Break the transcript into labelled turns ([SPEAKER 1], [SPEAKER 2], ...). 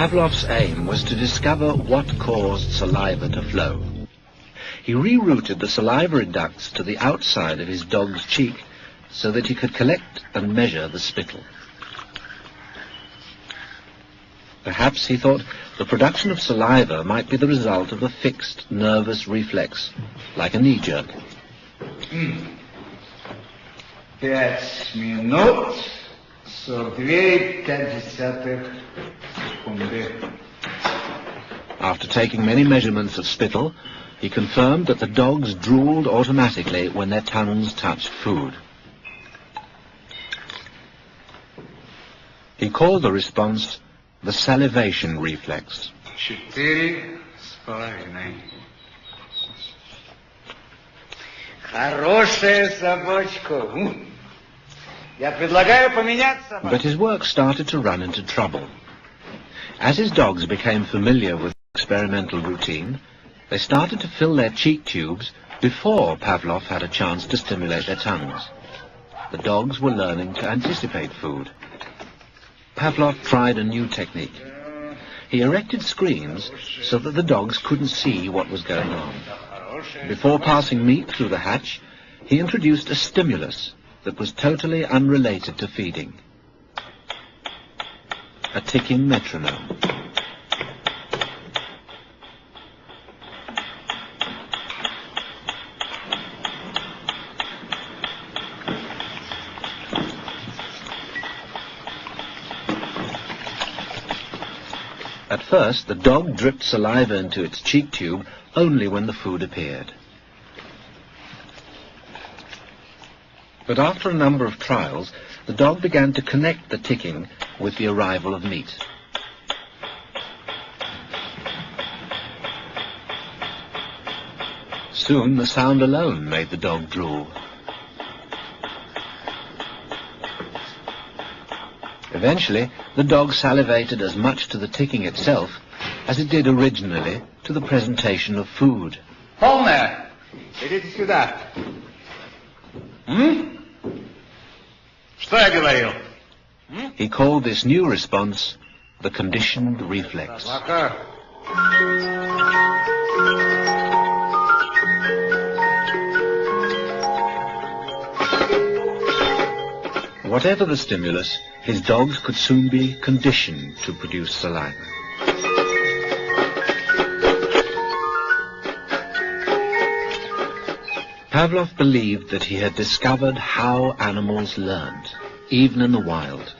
[SPEAKER 1] Pavlov's aim was to discover what caused saliva to flow. He rerouted the salivary ducts to the outside of his dog's cheek so that he could collect and measure the spittle. Perhaps he thought the production of saliva might be the result of a fixed nervous reflex, like a knee jerk.
[SPEAKER 2] 5 минут 42,5 секунды.
[SPEAKER 1] After taking many measurements of spittle, he confirmed that the dogs drooled automatically when their tongues touched food. He called the response the salivation reflex.
[SPEAKER 2] 4,5. Хорошая собачка. Я предлагаю поменять собаку.
[SPEAKER 1] But his work started to run into trouble. As his dogs became familiar with experimental routine, they started to fill their cheek tubes before Pavlov had a chance to stimulate their tongues. The dogs were learning to anticipate food. Pavlov tried a new technique. He erected screens so that the dogs couldn't see what was going on. Before passing meat through the hatch, he introduced a stimulus that was totally unrelated to feeding. A ticking metronome. At first, the dog dripped saliva into its cheek tube only when the food appeared. But after a number of trials, the dog began to connect the ticking with the arrival of meat. Soon the sound alone made the dog drool. Eventually, the dog salivated as much to the ticking itself as it did originally to the presentation of food.
[SPEAKER 2] Полная. Идите сюда. Что я говорил?
[SPEAKER 1] He called this new response the conditioned reflex. Whatever the stimulus, his dogs could soon be conditioned to produce saliva. Pavlov believed that he had discovered how animals learned, even in the wild.